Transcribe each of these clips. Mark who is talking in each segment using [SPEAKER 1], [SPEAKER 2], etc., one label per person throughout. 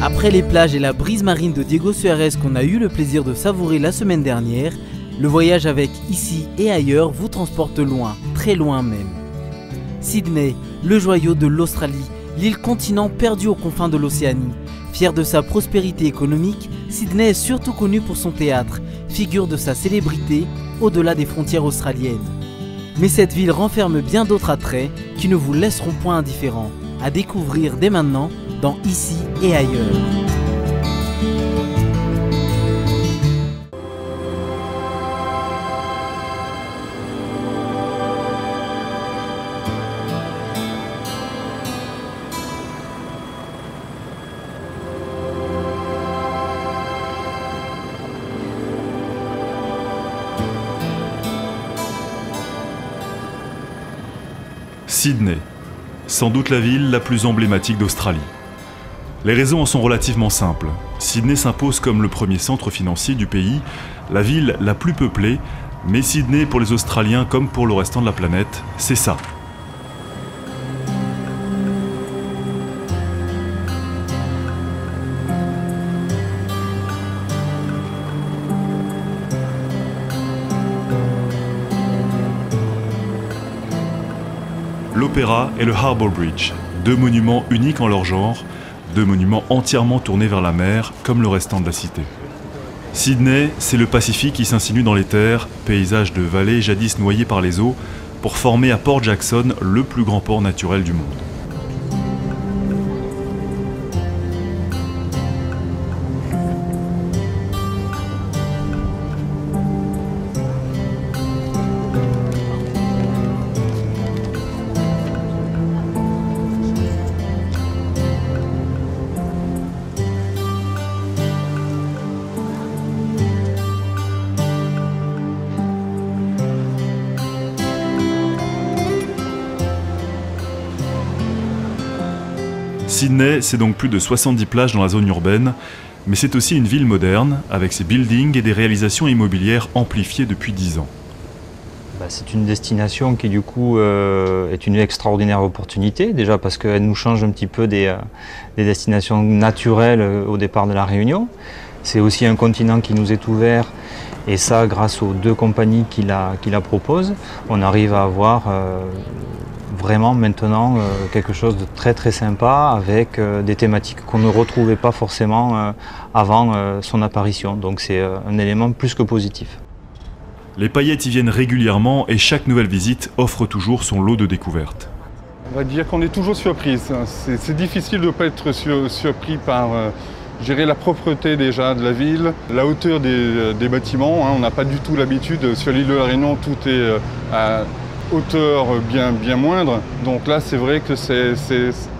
[SPEAKER 1] Après les plages et la brise marine de Diego Suarez qu'on a eu le plaisir de savourer la semaine dernière, le voyage avec Ici et ailleurs vous transporte loin, très loin même. Sydney, le joyau de l'Australie, l'île continent perdu aux confins de l'Océanie. Fier de sa prospérité économique, Sydney est surtout connu pour son théâtre, figure de sa célébrité au-delà des frontières australiennes. Mais cette ville renferme bien d'autres attraits qui ne vous laisseront point indifférents, à découvrir dès maintenant dans Ici et ailleurs.
[SPEAKER 2] Sydney, sans doute la ville la plus emblématique d'Australie. Les raisons en sont relativement simples. Sydney s'impose comme le premier centre financier du pays, la ville la plus peuplée, mais Sydney pour les Australiens comme pour le restant de la planète, c'est ça. L'Opéra et le Harbour Bridge, deux monuments uniques en leur genre, deux monuments entièrement tournés vers la mer, comme le restant de la cité. Sydney, c'est le Pacifique qui s'insinue dans les terres, paysage de vallées jadis noyées par les eaux, pour former à Port Jackson le plus grand port naturel du monde. Sydney, c'est donc plus de 70 plages dans la zone urbaine, mais c'est aussi une ville moderne, avec ses buildings et des réalisations immobilières amplifiées depuis 10 ans.
[SPEAKER 3] C'est une destination qui du coup est une extraordinaire opportunité, déjà parce qu'elle nous change un petit peu des destinations naturelles au départ de la Réunion. C'est aussi un continent qui nous est ouvert, et ça grâce aux deux compagnies qui la proposent, on arrive à avoir vraiment maintenant quelque chose de très très sympa avec des thématiques qu'on ne retrouvait pas forcément avant son apparition. Donc c'est un élément plus que positif.
[SPEAKER 2] Les paillettes y viennent régulièrement et chaque nouvelle visite offre toujours son lot de découvertes.
[SPEAKER 4] On va dire qu'on est toujours surpris. C'est difficile de ne pas être surpris par gérer la propreté déjà de la ville, la hauteur des bâtiments. On n'a pas du tout l'habitude. Sur l'île de la Réunion, tout est à hauteur bien moindre. Donc là, c'est vrai que c'est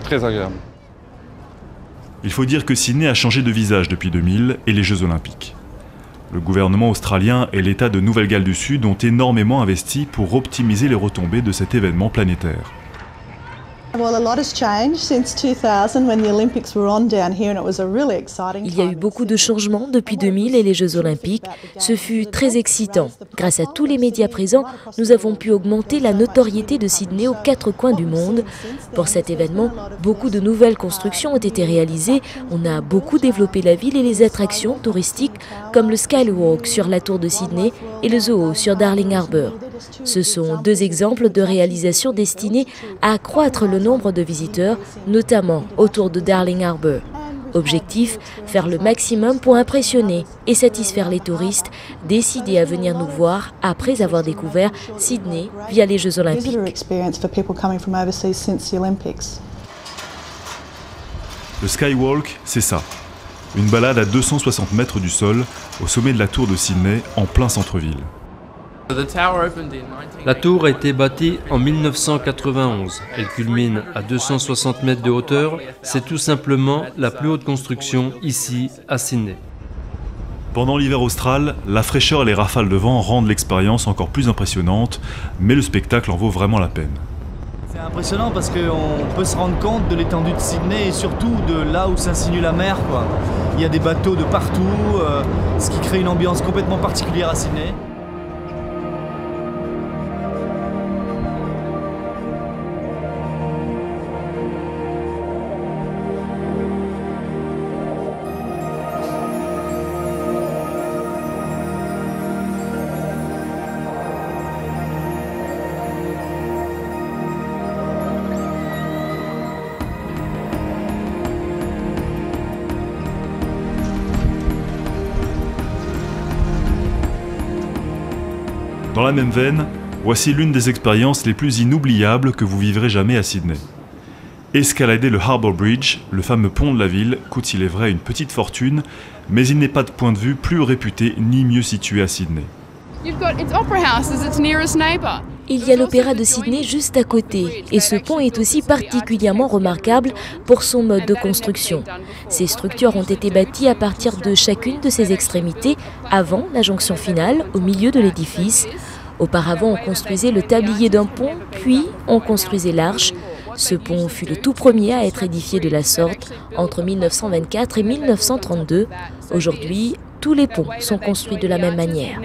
[SPEAKER 4] très agréable.
[SPEAKER 2] Il faut dire que Sydney a changé de visage depuis 2000 et les Jeux Olympiques. Le gouvernement australien et l'État de Nouvelle-Galles du Sud ont énormément investi pour optimiser les retombées de cet événement planétaire.
[SPEAKER 5] Il
[SPEAKER 6] y a eu beaucoup de changements depuis 2000 et les Jeux Olympiques. Ce fut très excitant. Grâce à tous les médias présents, nous avons pu augmenter la notoriété de Sydney aux 4 coins du monde. Pour cet événement, beaucoup de nouvelles constructions ont été réalisées. On a beaucoup développé la ville et les attractions touristiques comme le Skywalk sur la tour de Sydney et le Zoo sur Darling Harbour. Ce sont 2 exemples de réalisations destinées à accroître le nombre de visiteurs, notamment autour de Darling Harbour. Objectif, faire le maximum pour impressionner et satisfaire les touristes décidés à venir nous voir après avoir découvert Sydney via les Jeux Olympiques.
[SPEAKER 2] Le Skywalk, c'est ça. Une balade à 260 mètres du sol, au sommet de la tour de Sydney, en plein centre-ville.
[SPEAKER 5] La tour a été bâtie en 1991. Elle culmine à 260 mètres de hauteur. C'est tout simplement la plus haute construction ici à Sydney.
[SPEAKER 2] Pendant l'hiver austral, la fraîcheur et les rafales de vent rendent l'expérience encore plus impressionnante, mais le spectacle en vaut vraiment la peine.
[SPEAKER 7] C'est impressionnant parce qu'on peut se rendre compte de l'étendue de Sydney et surtout de là où s'insinue la mer, quoi. Il y a des bateaux de partout, ce qui crée une ambiance complètement particulière à Sydney.
[SPEAKER 2] Dans la même veine, voici l'une des expériences les plus inoubliables que vous vivrez jamais à Sydney. Escalader le Harbour Bridge, le fameux pont de la ville, coûte il est vrai une petite fortune, mais il n'est pas de point de vue plus réputé ni mieux situé à Sydney.
[SPEAKER 6] Il y a l'Opéra de Sydney juste à côté et ce pont est aussi particulièrement remarquable pour son mode de construction. Ces structures ont été bâties à partir de chacune de ses extrémités avant la jonction finale au milieu de l'édifice. Auparavant, on construisait le tablier d'un pont, puis on construisait l'arche. Ce pont fut le tout premier à être édifié de la sorte entre 1924 et 1932. Aujourd'hui, tous les ponts sont construits de la même manière.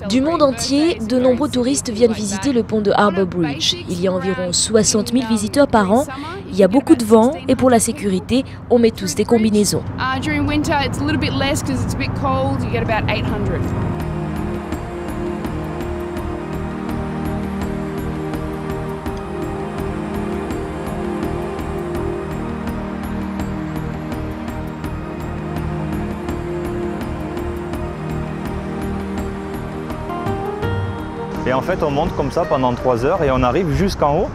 [SPEAKER 6] Du monde entier, de nombreux touristes viennent visiter le pont de Harbour Bridge. Il y a environ 60 000 visiteurs par an. Il y a beaucoup de vent et pour la sécurité, on met tous des combinaisons.
[SPEAKER 3] Et en fait, on monte comme ça pendant 3 heures et on arrive jusqu'en haut,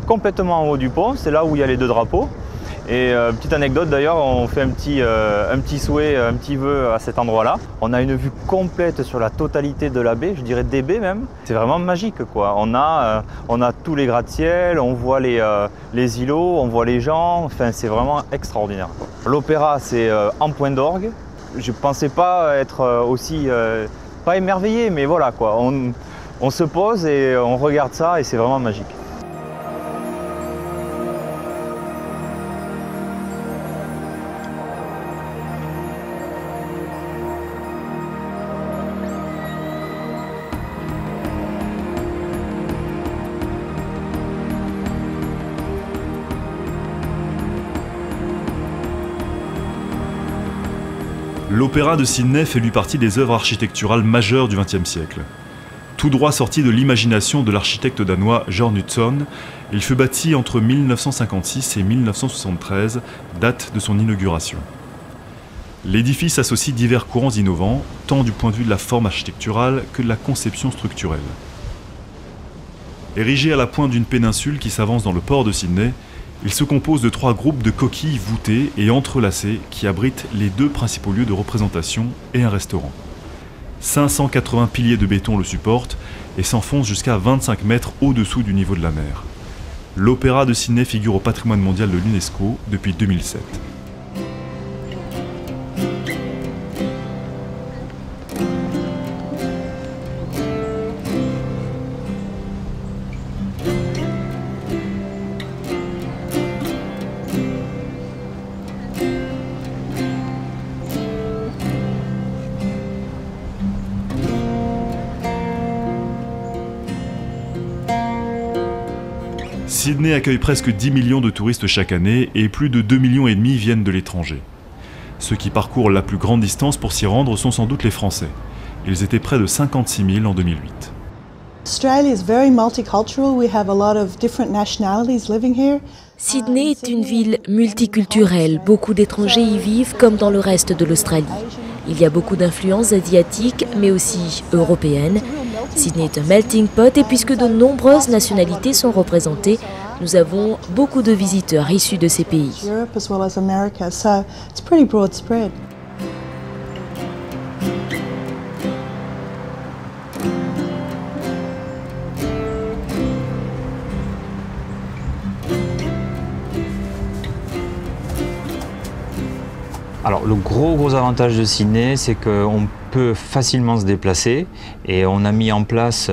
[SPEAKER 3] complètement en haut du pont. C'est là où il y a les 2 drapeaux. Et petite anecdote d'ailleurs, on fait un petit souhait, un petit vœu à cet endroit-là. On a une vue complète sur la totalité de la baie, je dirais des baies même. C'est vraiment magique, quoi. On a tous les gratte-ciel, on voit les îlots, on voit les gens. Enfin, c'est vraiment extraordinaire. L'opéra, c'est en point d'orgue. Je ne pensais pas être aussi... pas émerveillé, mais voilà quoi, on se pose et on regarde ça et c'est vraiment magique.
[SPEAKER 2] L'Opéra de Sydney fait lui partie des œuvres architecturales majeures du XXe siècle. Tout droit sorti de l'imagination de l'architecte danois Jørn Utzon, il fut bâti entre 1956 et 1973, date de son inauguration. L'édifice associe divers courants innovants, tant du point de vue de la forme architecturale que de la conception structurelle. Érigé à la pointe d'une péninsule qui s'avance dans le port de Sydney, il se compose de 3 groupes de coquilles voûtées et entrelacées qui abritent les 2 principaux lieux de représentation et un restaurant. 580 piliers de béton le supportent et s'enfoncent jusqu'à 25 mètres au-dessous du niveau de la mer. L'Opéra de Sydney figure au patrimoine mondial de l'UNESCO depuis 2007. Sydney accueille presque 10 millions de touristes chaque année et plus de 2,5 millions viennent de l'étranger. Ceux qui parcourent la plus grande distance pour s'y rendre sont sans doute les Français. Ils étaient près de 56 000 en 2008.
[SPEAKER 8] Australia is very multicultural. We have a lot of different nationalities living here.
[SPEAKER 6] Sydney est une ville multiculturelle. Beaucoup d'étrangers y vivent comme dans le reste de l'Australie. Il y a beaucoup d'influences asiatiques, mais aussi européennes. Sydney est un melting pot et puisque de nombreuses nationalités sont représentées, nous avons beaucoup de visiteurs issus de ces pays.
[SPEAKER 8] Europe as well as America, so it's pretty broad spread.
[SPEAKER 3] Alors le gros avantage de Sydney, c'est qu'on peut facilement se déplacer et on a mis en place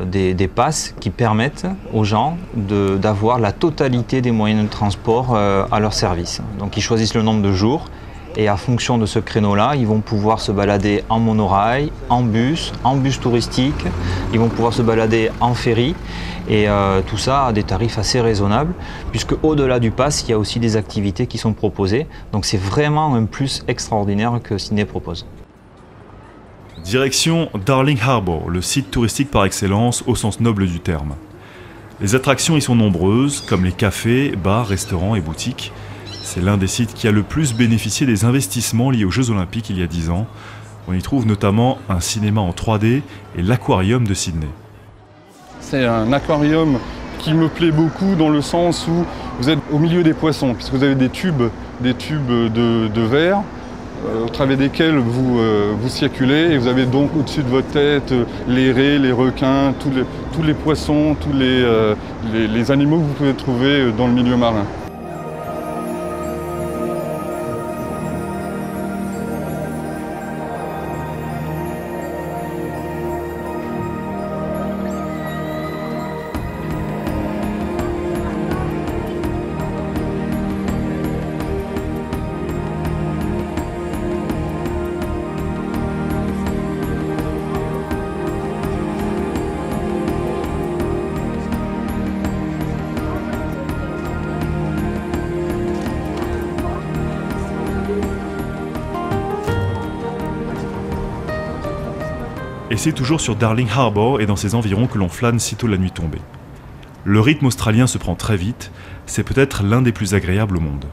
[SPEAKER 3] des passes qui permettent aux gens d'avoir la totalité des moyens de transport à leur service. Donc ils choisissent le nombre de jours et à fonction de ce créneau-là, ils vont pouvoir se balader en monorail, en bus touristique, ils vont pouvoir se balader en ferry et tout ça à des tarifs assez raisonnables puisque au-delà du pass, il y a aussi des activités qui sont proposées. Donc c'est vraiment un plus extraordinaire que Sydney propose.
[SPEAKER 2] Direction Darling Harbour, le site touristique par excellence au sens noble du terme. Les attractions y sont nombreuses, comme les cafés, bars, restaurants et boutiques. C'est l'un des sites qui a le plus bénéficié des investissements liés aux Jeux Olympiques il y a 10 ans. On y trouve notamment un cinéma en 3D et l'aquarium de Sydney.
[SPEAKER 4] C'est un aquarium qui me plaît beaucoup dans le sens où vous êtes au milieu des poissons, puisque vous avez des tubes de verre au travers desquels vous circulez et vous avez donc au-dessus de votre tête les raies, les requins, tous les poissons, tous les animaux que vous pouvez trouver dans le milieu marin.
[SPEAKER 2] Et c'est toujours sur Darling Harbour et dans ses environs que l'on flâne sitôt la nuit tombée. Le rythme australien se prend très vite, c'est peut-être l'un des plus agréables au monde.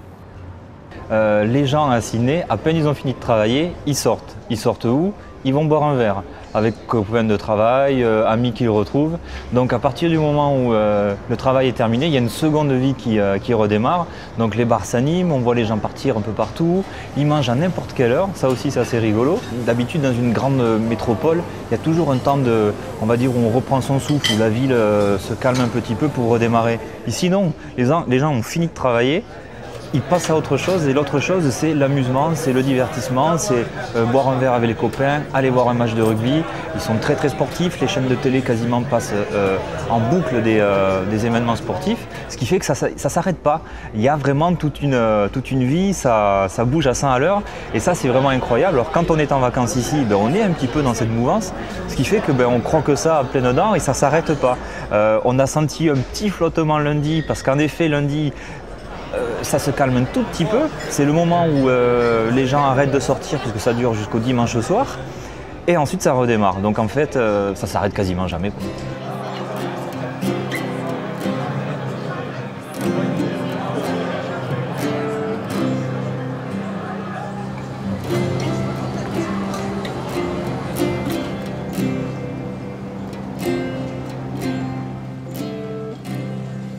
[SPEAKER 3] Les gens à Sydney, à peine ils ont fini de travailler, ils sortent. Ils sortent où? Ils vont boire un verre avec copains de travail, amis qu'ils retrouvent. Donc à partir du moment où le travail est terminé, il y a une seconde vie qui redémarre. Donc les bars s'animent, on voit les gens partir un peu partout, ils mangent à n'importe quelle heure, ça aussi c'est assez rigolo. D'habitude dans une grande métropole, il y a toujours un temps on va dire, où on reprend son souffle, où la ville se calme un petit peu pour redémarrer. Ici non, les gens ont fini de travailler. Ils passent à autre chose et l'autre chose c'est l'amusement, c'est le divertissement, c'est boire un verre avec les copains, aller voir un match de rugby. Ils sont très sportifs, les chaînes de télé quasiment passent en boucle des événements sportifs, ce qui fait que ça s'arrête pas. Il y a vraiment toute une vie, ça bouge à 100 à l'heure et ça c'est vraiment incroyable. Alors quand on est en vacances ici, on est un petit peu dans cette mouvance, ce qui fait que on croque ça à pleines dents et ça s'arrête pas. On a senti un petit flottement lundi parce qu'en effet lundi, ça se calme un tout petit peu, c'est le moment où les gens arrêtent de sortir puisque ça dure jusqu'au dimanche soir et ensuite ça redémarre, donc en fait ça s'arrête quasiment jamais, quoi.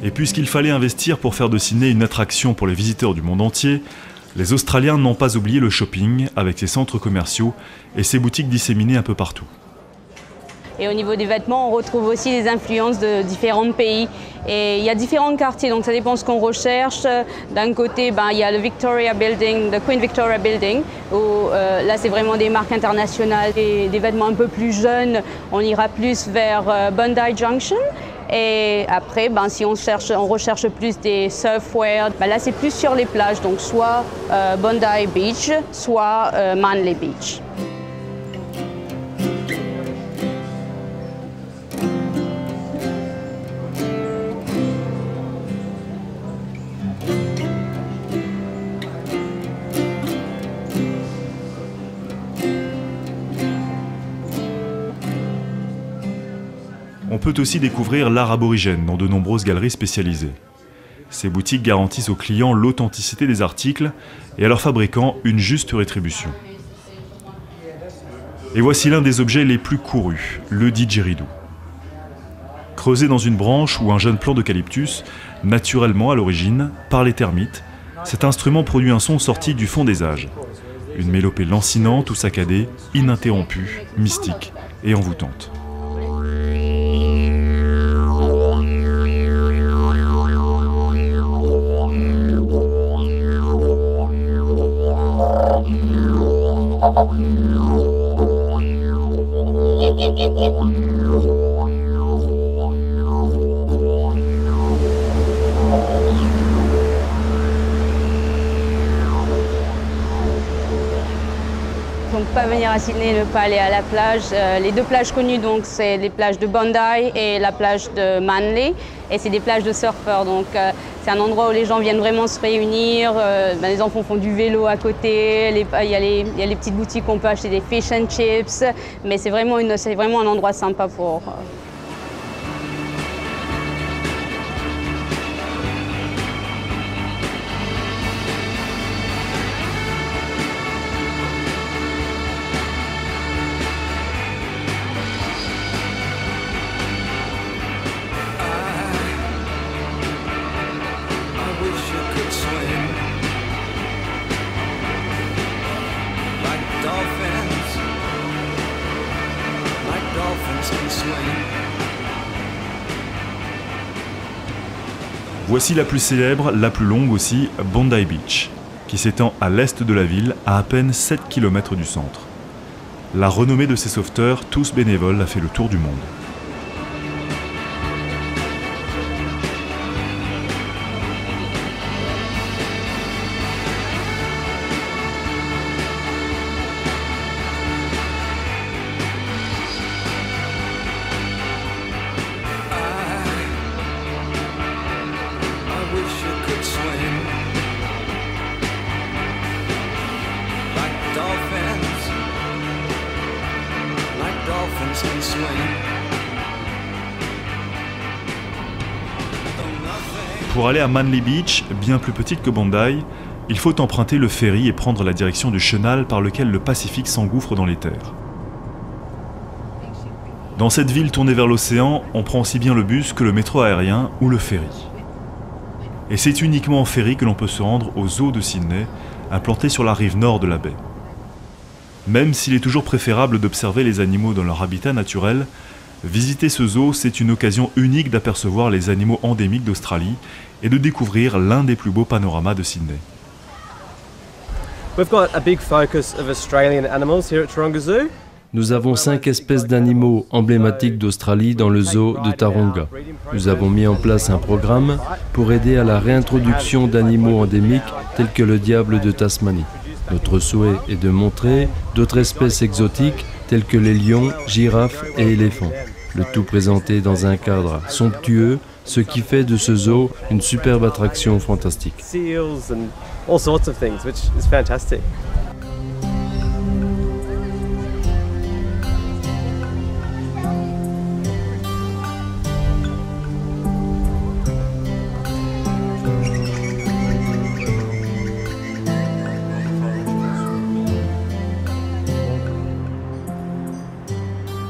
[SPEAKER 2] Et puisqu'il fallait investir pour faire de Sydney une attraction pour les visiteurs du monde entier, les Australiens n'ont pas oublié le shopping avec ses centres commerciaux et ses boutiques disséminées un peu partout.
[SPEAKER 9] Et au niveau des vêtements, on retrouve aussi des influences de différents pays. Et il y a différents quartiers, donc ça dépend de ce qu'on recherche. D'un côté, il y a le Victoria Building, le Queen Victoria Building, où là c'est vraiment des marques internationales, des vêtements un peu plus jeunes. On ira plus vers Bondi Junction. Et après, si on recherche plus des surfwear, là c'est plus sur les plages, donc soit Bondi Beach, soit Manly Beach.
[SPEAKER 2] peut aussi découvrir l'art aborigène dans de nombreuses galeries spécialisées. Ces boutiques garantissent aux clients l'authenticité des articles et à leurs fabricants une juste rétribution. Et voici l'un des objets les plus courus, le didgeridoo. Creusé dans une branche ou un jeune plant d'eucalyptus, naturellement à l'origine, par les termites, cet instrument produit un son sorti du fond des âges. Une mélopée lancinante ou saccadée, ininterrompue, mystique et envoûtante.
[SPEAKER 9] Donc pas venir à Sydney, ne pas aller à la plage. Les deux plages connues, donc c'est les plages de Bondi et la plage de Manly. Et c'est des plages de surfeurs, donc c'est un endroit où les gens viennent vraiment se réunir. Les enfants font du vélo à côté, il y a les petites boutiques où on peut acheter des fish and chips. Mais c'est vraiment un endroit sympa pour...
[SPEAKER 2] Voici la plus célèbre, la plus longue aussi, Bondi Beach, qui s'étend à l'est de la ville, à peine 7 km du centre. La renommée de ces sauveteurs, tous bénévoles, a fait le tour du monde. Pour aller à Manly Beach, bien plus petite que Bondi, il faut emprunter le ferry et prendre la direction du chenal par lequel le Pacifique s'engouffre dans les terres. Dans cette ville tournée vers l'océan, on prend aussi bien le bus que le métro aérien ou le ferry. Et c'est uniquement en ferry que l'on peut se rendre au zoo de Sydney, implanté sur la rive nord de la baie. Même s'il est toujours préférable d'observer les animaux dans leur habitat naturel, visiter ce zoo, c'est une occasion unique d'apercevoir les animaux endémiques d'Australie et de découvrir l'un des plus beaux panoramas de Sydney.
[SPEAKER 10] We've got a big focus of Australian animals here at Taronga Zoo.
[SPEAKER 5] Nous avons 5 espèces d'animaux emblématiques d'Australie dans le zoo de Taronga. Nous avons mis en place un programme pour aider à la réintroduction d'animaux endémiques tels que le diable de Tasmanie. Notre souhait est de montrer d'autres espèces exotiques telles que les lions, girafes et éléphants. Le tout présenté dans un cadre somptueux, ce qui fait de ce zoo une superbe attraction fantastique.
[SPEAKER 10] Seals and all sorts of things, which is fantastic.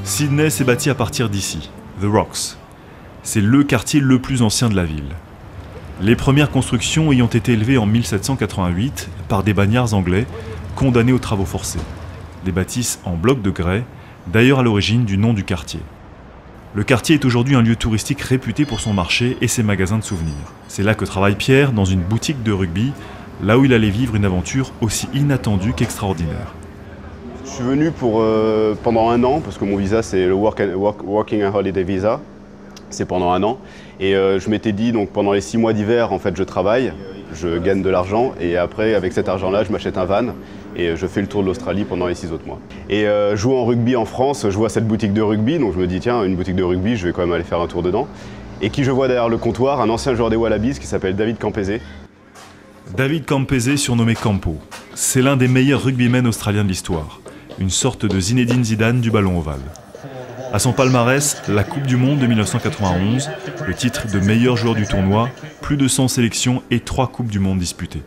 [SPEAKER 2] Sydney s'est bâti à partir d'ici, The Rocks. C'est le quartier le plus ancien de la ville. Les premières constructions ayant été élevées en 1788 par des bagnards anglais condamnés aux travaux forcés. Des bâtisses en blocs de grès, d'ailleurs à l'origine du nom du quartier. Le quartier est aujourd'hui un lieu touristique réputé pour son marché et ses magasins de souvenirs. C'est là que travaille Pierre dans une boutique de rugby, là où il allait vivre une aventure aussi inattendue qu'extraordinaire.
[SPEAKER 11] Je suis venu pendant un an, parce que mon visa c'est le Working and Holiday Visa, c'est pendant un an. Et je m'étais dit, donc pendant les 6 mois d'hiver, en fait je travaille, je gagne de l'argent, et après avec cet argent-là, je m'achète un van, et je fais le tour de l'Australie pendant les 6 autres mois. Et jouant en rugby en France, je vois cette boutique de rugby, donc je me dis tiens, une boutique de rugby, je vais quand même aller faire un tour dedans. Et qui je vois derrière le comptoir, un ancien joueur des Wallabies qui s'appelle David Campese.
[SPEAKER 2] David Campese, surnommé Campo, c'est l'un des meilleurs rugbymen australiens de l'histoire. Une sorte de Zinedine Zidane du ballon ovale. À son palmarès, la Coupe du Monde de 1991, le titre de meilleur joueur du tournoi, plus de 100 sélections et 3 Coupes du Monde disputées.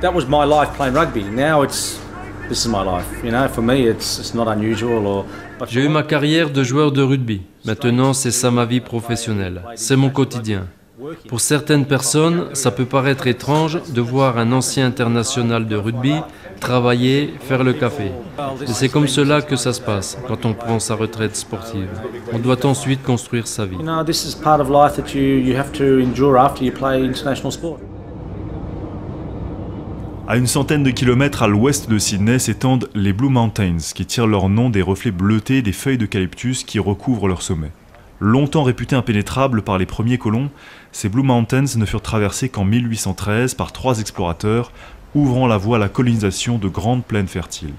[SPEAKER 12] That was my life playing rugby. Now this is my life. You know, for me it's not unusual.
[SPEAKER 5] J'ai eu ma carrière de joueur de rugby. Maintenant, c'est ça ma vie professionnelle. C'est mon quotidien. Pour certaines personnes, ça peut paraître étrange de voir un ancien international de rugby travailler, faire le café. Et c'est comme cela que ça se passe quand on prend sa retraite sportive. On doit ensuite construire sa vie.
[SPEAKER 12] You know, this is part of life that you have to endure after you play international sport.
[SPEAKER 2] À une centaine de kilomètres à l'ouest de Sydney s'étendent les Blue Mountains, qui tirent leur nom des reflets bleutés des feuilles d'eucalyptus qui recouvrent leur sommet. Longtemps réputés impénétrables par les premiers colons, ces Blue Mountains ne furent traversés qu'en 1813 par 3 explorateurs, ouvrant la voie à la colonisation de grandes plaines fertiles.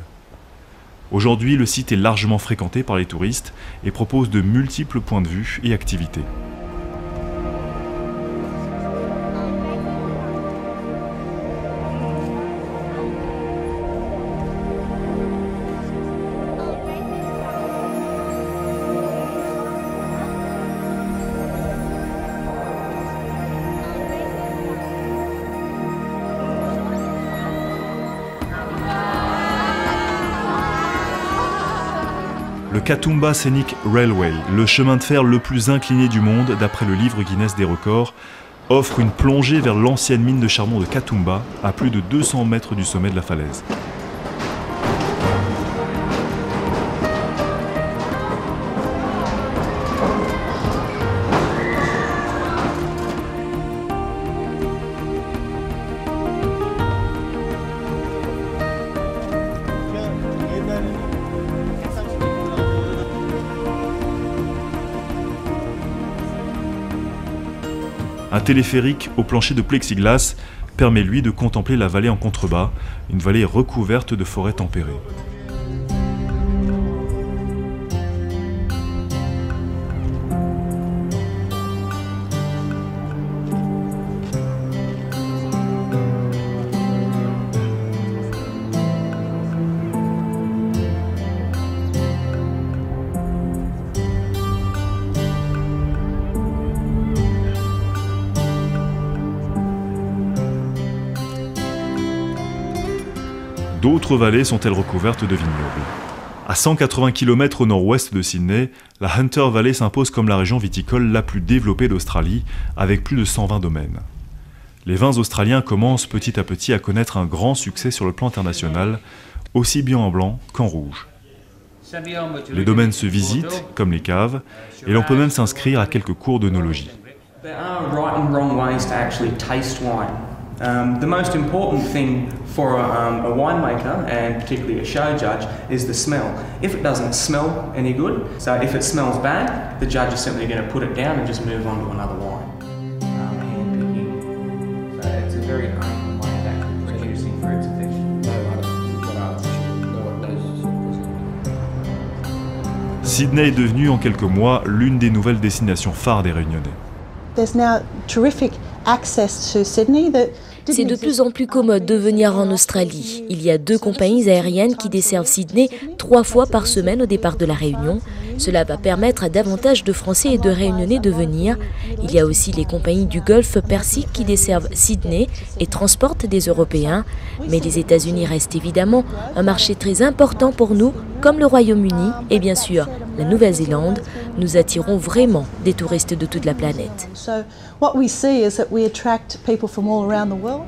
[SPEAKER 2] Aujourd'hui, le site est largement fréquenté par les touristes et propose de multiples points de vue et activités. Le Katoomba Scenic Railway, le chemin de fer le plus incliné du monde d'après le livre Guinness des records, offre une plongée vers l'ancienne mine de charbon de Katoomba à plus de 200 mètres du sommet de la falaise. Un téléphérique au plancher de plexiglas permet lui de contempler la vallée en contrebas, une vallée recouverte de forêts tempérées. D'autres vallées sont-elles recouvertes de vignobles. À 180 km au nord-ouest de Sydney, la Hunter Valley s'impose comme la région viticole la plus développée d'Australie, avec plus de 120 domaines. Les vins australiens commencent petit à petit à connaître un grand succès sur le plan international, aussi bien en blanc qu'en rouge. Les domaines se visitent, comme les caves, et l'on peut même s'inscrire à quelques cours d'œnologie.
[SPEAKER 13] The most important thing for a winemaker, and particularly a show judge, is the smell. If it doesn't smell any good, so if it smells bad, the judge is simply going to put it down and just move on to another wine. Hand picking, so it's a very aim way of actually producing fruits efficiently.
[SPEAKER 2] Sydney est devenue en quelques mois l'une des nouvelles destinations phares des Réunionnais.
[SPEAKER 8] There's now terrific access to Sydney that
[SPEAKER 6] C'est de plus en plus commode de venir en Australie. Il y a 2 compagnies aériennes qui desservent Sydney 3 fois par semaine au départ de la Réunion. Cela va permettre à davantage de Français et de Réunionnais de venir. Il y a aussi les compagnies du Golfe Persique qui desservent Sydney et transportent des Européens. Mais les États-Unis restent évidemment un marché très important pour nous, comme le Royaume-Uni et bien sûr la Nouvelle-Zélande. Nous attirons vraiment des touristes de toute la planète.
[SPEAKER 8] So what we see is that we attract people from all around the world.